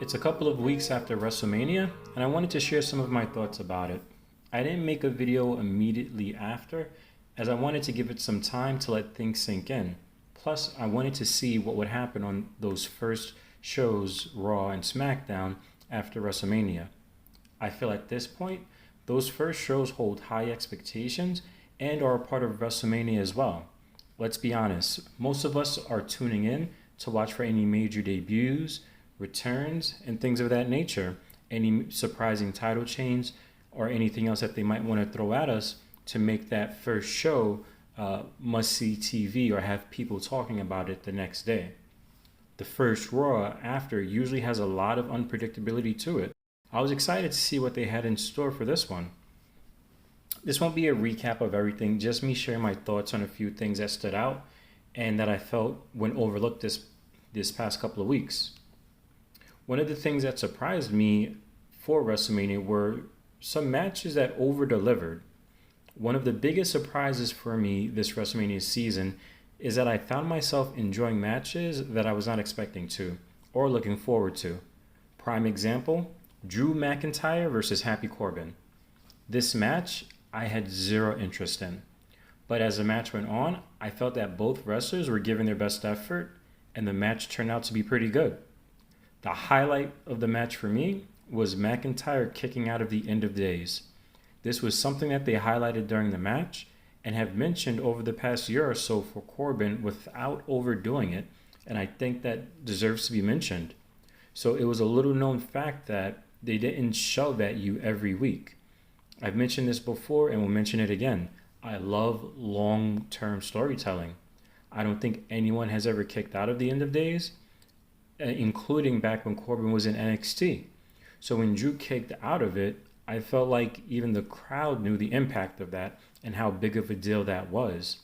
It's a couple of weeks after WrestleMania, and I wanted to share some of my thoughts about it. I didn't make a video immediately after, as I wanted to give it some time to let things sink in. Plus, I wanted to see what would happen on those first shows, Raw and SmackDown, after WrestleMania. I feel at this point, those first shows hold high expectations and are a part of WrestleMania as well. Let's be honest, most of us are tuning in to watch for any major debuts, returns, and things of that nature, any surprising title change, or anything else that they might want to throw at us to make that first show must see TV or have people talking about it the next day. The first Raw after usually has a lot of unpredictability to it. I was excited to see what they had in store for this one. This won't be a recap of everything, just me sharing my thoughts on a few things that stood out and that I felt went overlooked this past couple of weeks. One of the things that surprised me for WrestleMania were some matches that over delivered. One of the biggest surprises for me this WrestleMania season is that I found myself enjoying matches that I was not expecting to or looking forward to. Prime example, Drew McIntyre versus Happy Corbin. This match I had zero interest in. But as the match went on, I felt that both wrestlers were giving their best effort and the match turned out to be pretty good. The highlight of the match for me was McIntyre kicking out of the end of days. This was something that they highlighted during the match and have mentioned over the past year or so for Corbin without overdoing it, and I think that deserves to be mentioned. So it was a little known fact that they didn't shove at you every week. I've mentioned this before and will mention it again. I love long-term storytelling. I don't think anyone has ever kicked out of the end of days, including back when Corbin was in NXT. So when Drew kicked out of it, I felt like even the crowd knew the impact of that and how big of a deal that was.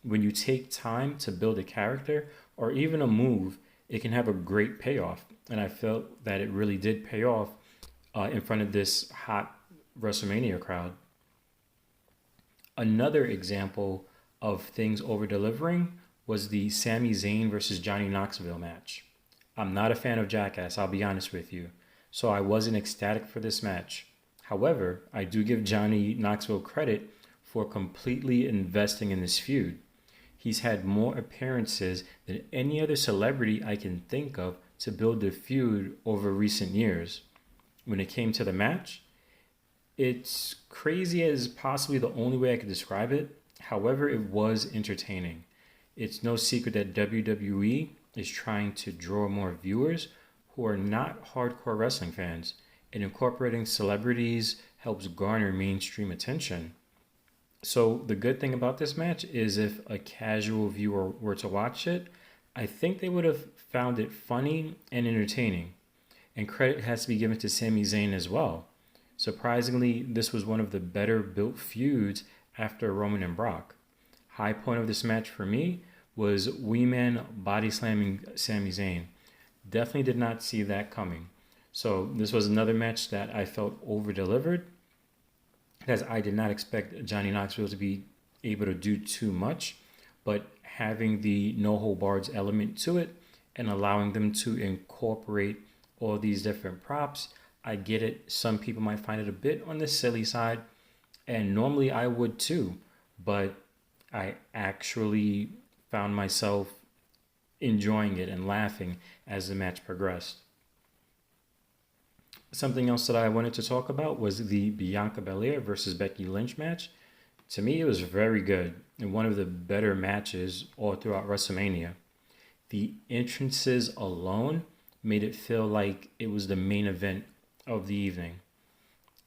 When you take time to build a character or even a move, it can have a great payoff. And I felt that it really did pay off in front of this hot WrestleMania crowd. Another example of things over delivering was the Sami Zayn versus Johnny Knoxville match. I'm not a fan of Jackass, I'll be honest with you, so I wasn't ecstatic for this match. However, I do give Johnny Knoxville credit for completely investing in this feud. He's had more appearances than any other celebrity I can think of to build the feud over recent years. When it came to the match, it's crazy as possibly the only way I could describe it. However, it was entertaining. It's no secret that WWE is trying to draw more viewers who are not hardcore wrestling fans, and incorporating celebrities helps garner mainstream attention. So the good thing about this match is if a casual viewer were to watch it, I think they would have found it funny and entertaining. And credit has to be given to Sami Zayn as well. Surprisingly, this was one of the better built feuds after Roman and Brock. High point of this match for me was Wee Man body slamming Sami Zayn. Definitely did not see that coming. So this was another match that I felt over delivered, as I did not expect Johnny Knoxville to be able to do too much, but having the no hold bars element to it and allowing them to incorporate all these different props, I get it. Some people might find it a bit on the silly side, and normally I would too, but I actually found myself enjoying it and laughing as the match progressed. Something else that I wanted to talk about was the Bianca Belair versus Becky Lynch match. To me, it was very good and one of the better matches all throughout WrestleMania. The entrances alone made it feel like it was the main event of the evening.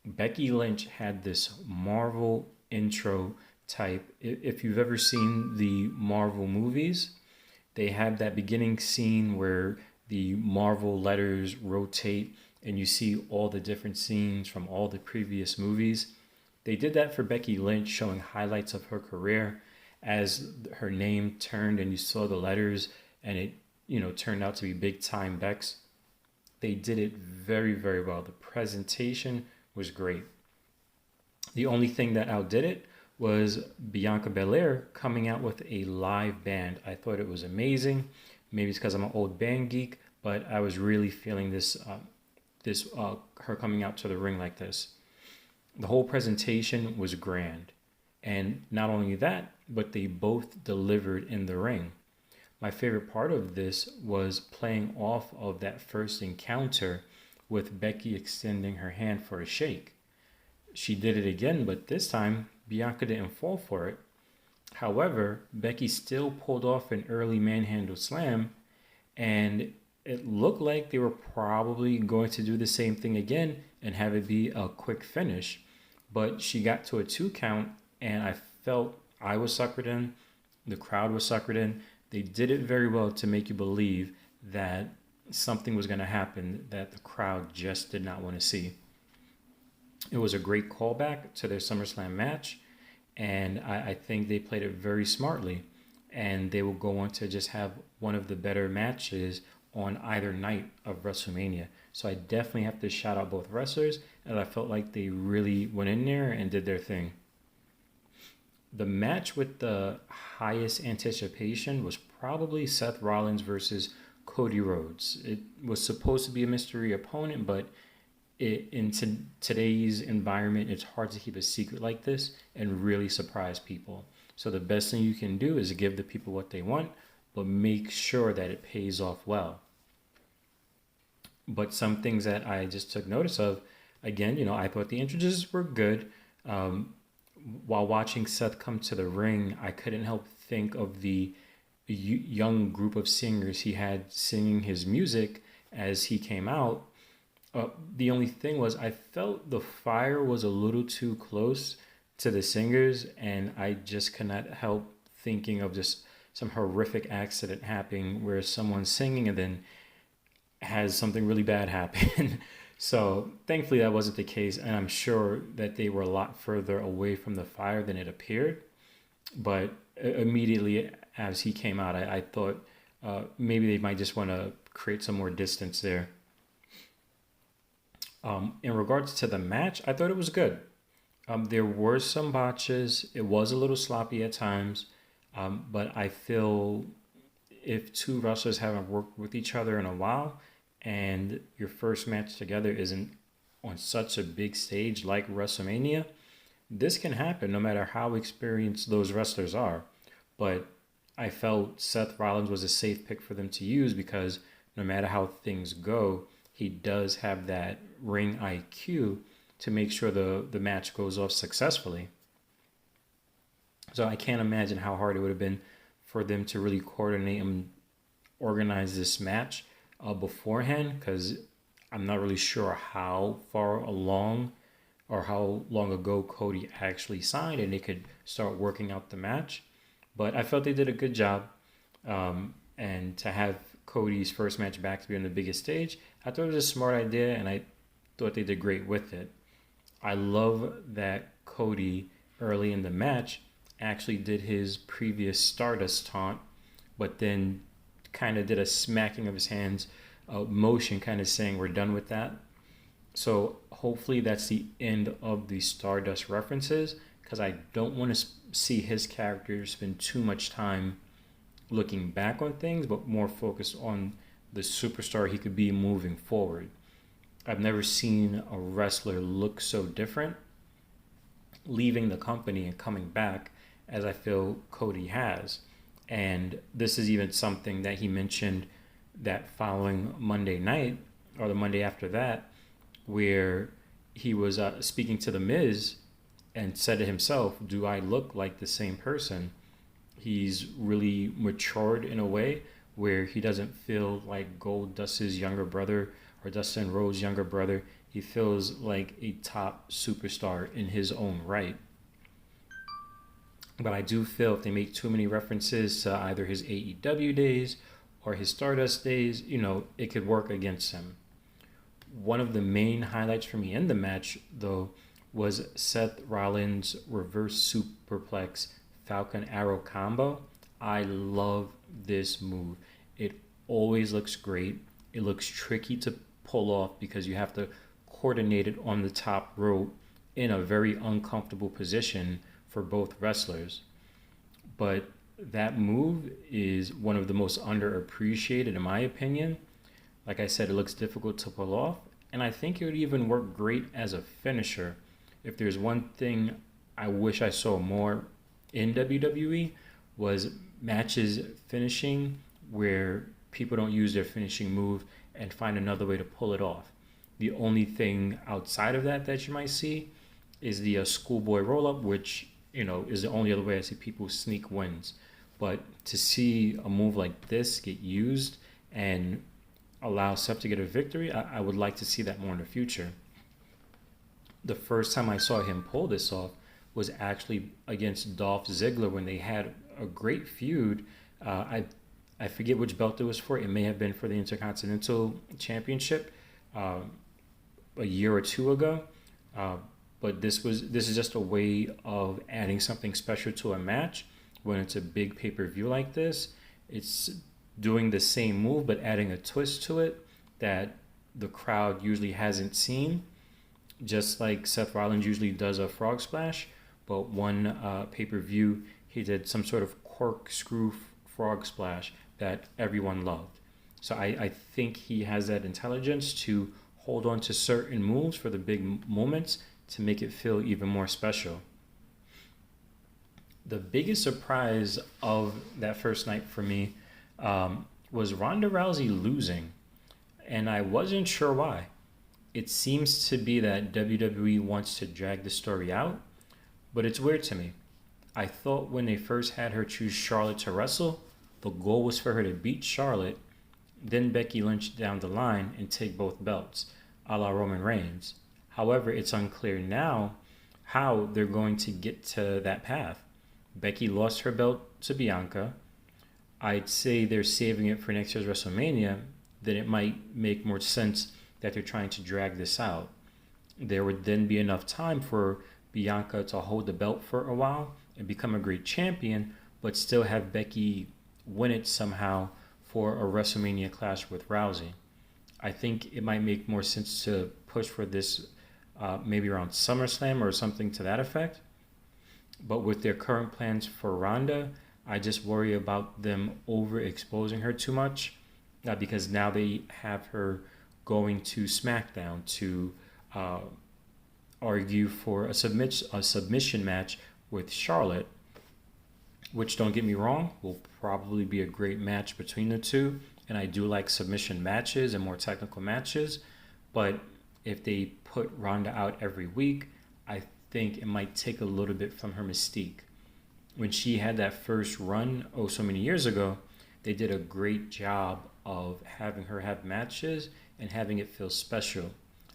Becky Lynch had this Marvel intro type. If you've ever seen the Marvel movies, they have that beginning scene where the Marvel letters rotate and you see all the different scenes from all the previous movies. They did that for Becky Lynch, showing highlights of her career as her name turned and you saw the letters and it, turned out to be big time Bex. They did it very, very well. The presentation was great. The only thing that outdid it was Bianca Belair coming out with a live band. I thought it was amazing. Maybe it's because I'm an old band geek, but I was really feeling her coming out to the ring like this. The whole presentation was grand. And not only that, but they both delivered in the ring. My favorite part of this was playing off of that first encounter with Becky extending her hand for a shake. She did it again, but this time Bianca didn't fall for it. However, Becky still pulled off an early manhandle slam, and it looked like they were probably going to do the same thing again and have it be a quick finish. But she got to a 2 count, and I felt I was suckered in, the crowd was suckered in. They did it very well to make you believe that something was going to happen that the crowd just did not want to see. It was a great callback to their SummerSlam match, and I think they played it very smartly. And they will go on to just have one of the better matches on either night of WrestleMania. So I definitely have to shout out both wrestlers, and I felt like they really went in there and did their thing. The match with the highest anticipation was probably Seth Rollins versus Cody Rhodes. It was supposed to be a mystery opponent, but in today's environment, it's hard to keep a secret like this and really surprise people. So the best thing you can do is give the people what they want, but make sure that it pays off well. But some things that I just took notice of, again, I thought the entrances were good. While watching Seth come to the ring, I couldn't help think of the young group of singers he had singing his music as he came out. The only thing was I felt the fire was a little too close to the singers, and I just could not help thinking of just some horrific accident happening where someone's singing and then has something really bad happen. So thankfully that wasn't the case, and I'm sure that they were a lot further away from the fire than it appeared. But immediately as he came out, I thought maybe they might just want to create some more distance there. In regards to the match, I thought it was good. There were some botches. It was a little sloppy at times, but I feel if two wrestlers haven't worked with each other in a while, and your first match together isn't on such a big stage like WrestleMania, this can happen no matter how experienced those wrestlers are. But I felt Seth Rollins was a safe pick for them to use because no matter how things go, he does have that ring IQ to make sure the match goes off successfully. So I can't imagine how hard it would have been for them to really coordinate and organize this match beforehand, because I'm not really sure how far along or how long ago Cody actually signed and they could start working out the match. But I felt they did a good job. And to have Cody's first match back to be on the biggest stage, I thought it was a smart idea, and I thought they did great with it. I love that Cody, early in the match, actually did his previous Stardust taunt, but then kind of did a smacking of his hands motion, kind of saying we're done with that. So hopefully that's the end of the Stardust references, because I don't want to see his character spend too much time looking back on things, but more focused on the superstar he could be moving forward. I've never seen a wrestler look so different leaving the company and coming back as I feel Cody has. And this is even something that he mentioned that following Monday night, or the Monday after that, where he was speaking to The Miz and said to himself, do I look like the same person? He's really matured in a way where he doesn't feel like Goldust's younger brother or Dustin Rhodes' younger brother. He feels like a top superstar in his own right. But I do feel if they make too many references to either his AEW days or his Stardust days, it could work against him. One of the main highlights for me in the match, though, was Seth Rollins' reverse superplex Falcon Arrow combo. I love this move. It always looks great. It looks tricky to pull off because you have to coordinate it on the top rope in a very uncomfortable position for both wrestlers. But that move is one of the most underappreciated, in my opinion. Like I said, it looks difficult to pull off, and I think it would even work great as a finisher. If there's one thing I wish I saw more in WWE was matches finishing where people don't use their finishing move and find another way to pull it off. The only thing outside of that that you might see is the schoolboy roll up, which is the only other way I see people sneak wins. But to see a move like this get used and allow Seth to get a victory, I would like to see that more in the future. The first time I saw him pull this off was actually against Dolph Ziggler when they had a great feud. I forget which belt it was for. It may have been for the Intercontinental Championship a year or two ago. But this is just a way of adding something special to a match when it's a big pay-per-view like this. It's doing the same move but adding a twist to it that the crowd usually hasn't seen. Just like Seth Rollins usually does a frog splash, but one pay-per-view he did some sort of corkscrew frog splash that everyone loved. So I think he has that intelligence to hold on to certain moves for the big moments to make it feel even more special. The biggest surprise of that first night for me was Ronda Rousey losing, and I wasn't sure why. It seems to be that WWE wants to drag the story out, but it's weird to me. I thought when they first had her choose Charlotte to wrestle, the goal was for her to beat Charlotte, then Becky Lynch down the line and take both belts, a la Roman Reigns. However, it's unclear now how they're going to get to that path. Becky lost her belt to Bianca. I'd say they're saving it for next year's WrestleMania. Then it might make more sense that they're trying to drag this out. There would then be enough time for Bianca to hold the belt for a while and become a great champion, but still have Becky win it somehow for a WrestleMania clash with Rousey. I think it might make more sense to push for this maybe around SummerSlam or something to that effect. But with their current plans for Ronda, I just worry about them overexposing her too much because now they have her going to SmackDown to argue for a submission match with Charlotte, which, don't get me wrong, will probably be a great match between the two. And I do like submission matches and more technical matches. But if they put Ronda out every week, I think it might take a little bit from her mystique. When she had that first run, so many years ago, they did a great job of having her have matches and having it feel special.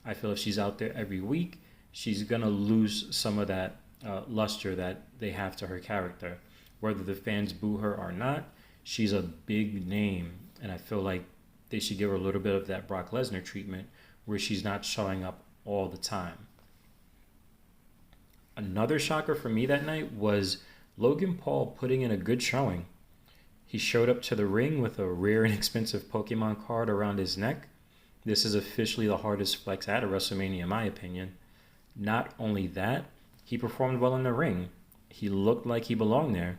I feel if she's out there every week, she's going to lose some of that luster that they have to her character. Whether the fans boo her or not, she's a big name. And I feel like they should give her a little bit of that Brock Lesnar treatment where she's not showing up all the time. Another shocker for me that night was Logan Paul putting in a good showing. He showed up to the ring with a rare and expensive Pokemon card around his neck. This is officially the hardest flex at a WrestleMania in my opinion. Not only that, he performed well in the ring. He looked like he belonged there.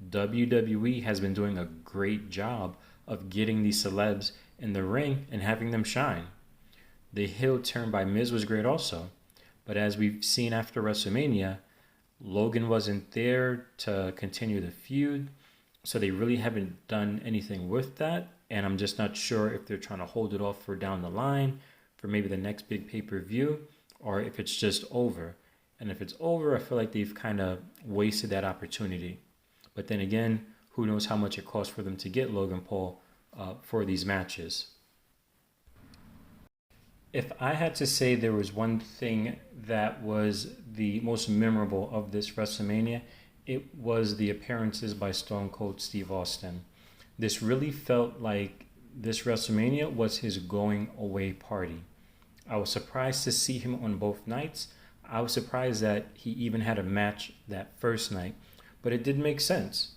WWE has been doing a great job of getting these celebs in the ring and having them shine. The heel turn by Miz was great also. But as we've seen after WrestleMania, Logan wasn't there to continue the feud. So they really haven't done anything with that. And I'm just not sure if they're trying to hold it off for down the line, for maybe the next big pay-per-view, or if it's just over. And if it's over, I feel like they've kind of wasted that opportunity. But then again, who knows how much it costs for them to get Logan Paul for these matches. If I had to say there was one thing that was the most memorable of this WrestleMania, it was the appearances by Stone Cold Steve Austin. This really felt like this WrestleMania was his going away party. I was surprised to see him on both nights. I was surprised that he even had a match that first night, but it did make sense.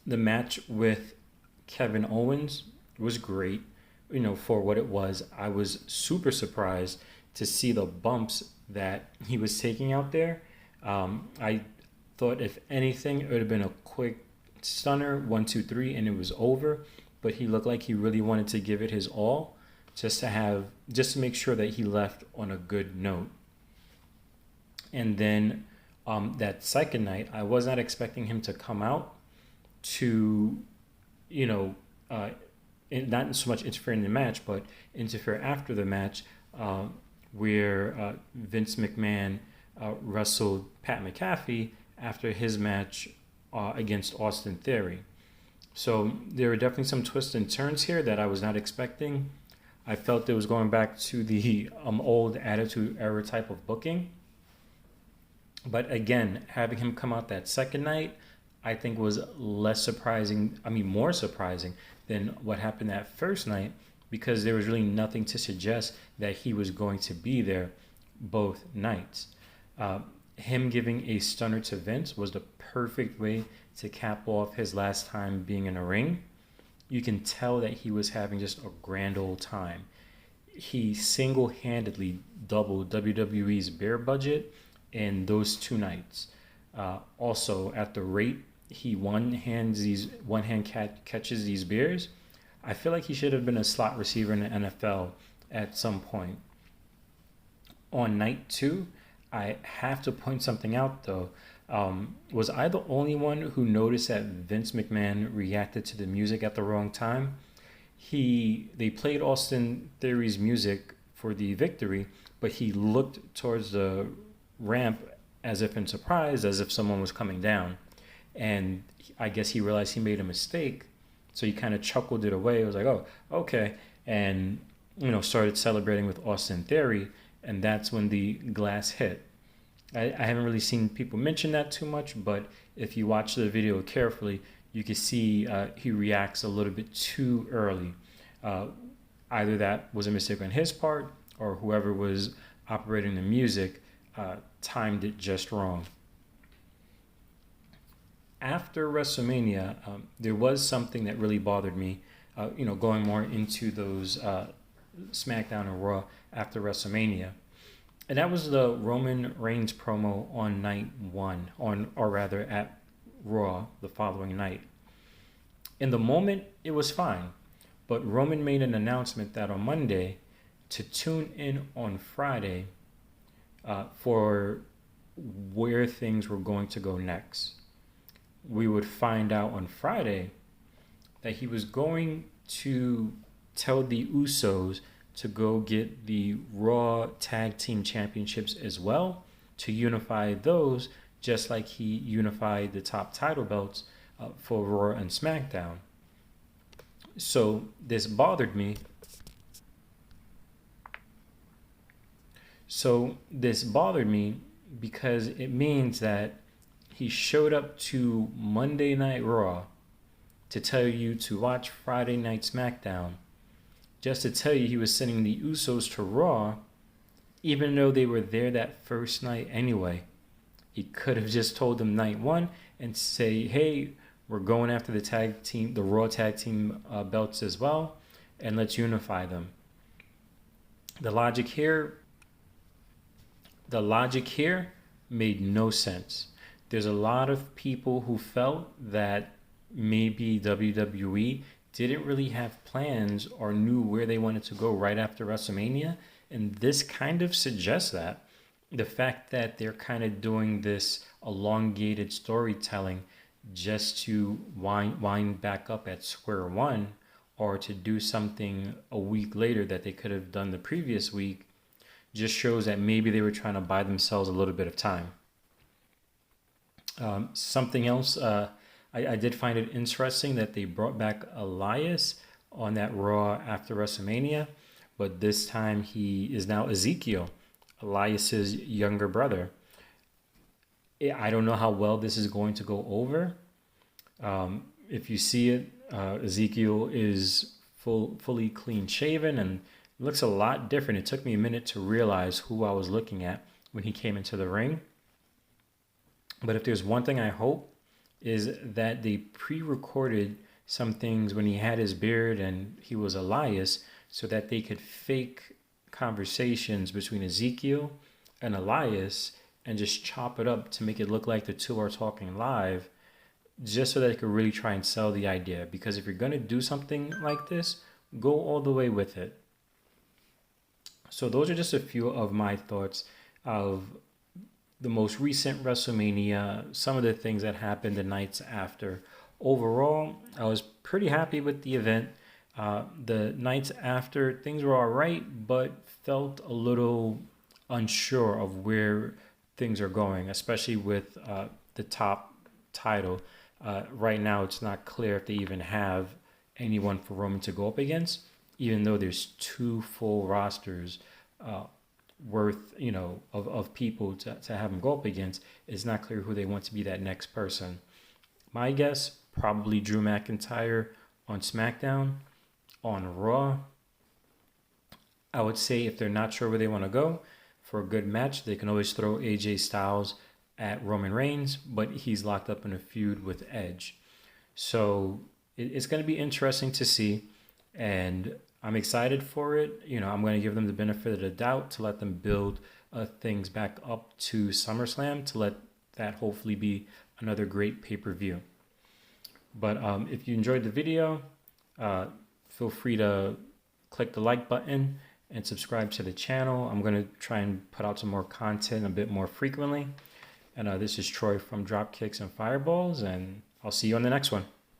The match with Kevin Owens was great, for what it was. I was super surprised to see the bumps that he was taking out there. I thought if anything, it would have been a quick stunner, 1, 2, 3, and it was over. but he looked like he really wanted to give it his all, just to make sure that he left on a good note. And then that second night, I was not expecting him to come out to, you know, not so much interfere in the match, but interfere after the match, where Vince McMahon wrestled Pat McAfee after his match against Austin Theory. So there were definitely some twists and turns here that I was not expecting. I felt it was going back to the old Attitude Era type of booking. But again, having him come out that second night, I think was more surprising than what happened that first night, because there was really nothing to suggest that he was going to be there both nights. Him giving a stunner to Vince was the perfect way to cap off his last time being in a ring. You can tell that he was having just a grand old time. He single-handedly doubled WWE's beer budget in those 2 nights. Also, at the rate he catches these beers, I feel like he should have been a slot receiver in the NFL at some point. On night 2, I have to point something out though. Was I the only one who noticed that Vince McMahon reacted to the music at the wrong time? They played Austin Theory's music for the victory, but he looked towards the ramp as if in surprise, as if someone was coming down. And I guess he realized he made a mistake, so he kind of chuckled it away. It was like, oh, okay. And, started celebrating with Austin Theory, and that's when the glass hit. I haven't really seen people mention that too much, but if you watch the video carefully, you can see he reacts a little bit too early. Either that was a mistake on his part, or whoever was operating the music timed it just wrong. After WrestleMania, there was something that really bothered me, going more into those SmackDown and Raw after WrestleMania. And that was the Roman Reigns promo on night 1, at Raw the following night. In the moment, it was fine, but Roman made an announcement that on Monday to tune in on Friday for where things were going to go next. We would find out on Friday that he was going to tell the Usos to go get the Raw Tag Team Championships as well, to unify those, just like he unified the top title belts for Raw and SmackDown. So this bothered me. Because it means that he showed up to Monday Night Raw to tell you to watch Friday Night SmackDown, just to tell you he was sending the Usos to Raw, even though they were there that first night anyway. He could have just told them night 1 and say, hey, we're going after the Raw Tag Team belts as well, and let's unify them. The logic here made no sense. There's a lot of people who felt that maybe WWE didn't really have plans or knew where they wanted to go right after WrestleMania, and this kind of suggests that. The fact that they're kind of doing this elongated storytelling just to wind back up at square one, or to do something a week later that they could have done the previous week, just shows that maybe they were trying to buy themselves a little bit of time. Something else, I did find it interesting that they brought back Elias on that Raw after WrestleMania, but this time he is now Ezekiel, Elias's younger brother. I don't know how well this is going to go over. If you see it, Ezekiel is fully clean shaven and looks a lot different. It took me a minute to realize who I was looking at when he came into the ring. But if there's one thing I hope, is that they pre-recorded some things when he had his beard and he was Elias, so that they could fake conversations between Ezekiel and Elias and just chop it up to make it look like the two are talking live, just so that it could really try and sell the idea. Because if you're going to do something like this, go all the way with it. So those are just a few of my thoughts of the most recent WrestleMania, some of the things that happened the nights after. Overall, I was pretty happy with the event. The nights after, things were all right, but felt a little unsure of where things are going, especially with the top title. Right now, it's not clear if they even have anyone for Roman to go up against, even though there's two full rosters worth, of people to have him go up against. It's not clear who they want to be that next person. My guess, probably Drew McIntyre on SmackDown. On Raw, I would say if they're not sure where they want to go for a good match, they can always throw AJ Styles at Roman Reigns, but he's locked up in a feud with Edge. So it's going to be interesting to see, and I'm excited for it. I'm going to give them the benefit of the doubt to let them build things back up to SummerSlam, to let that hopefully be another great pay-per-view. But if you enjoyed the video, feel free to click the like button and subscribe to the channel. I'm going to try and put out some more content a bit more frequently. And this is Troy from Dropkicks and Fireballs, and I'll see you on the next one.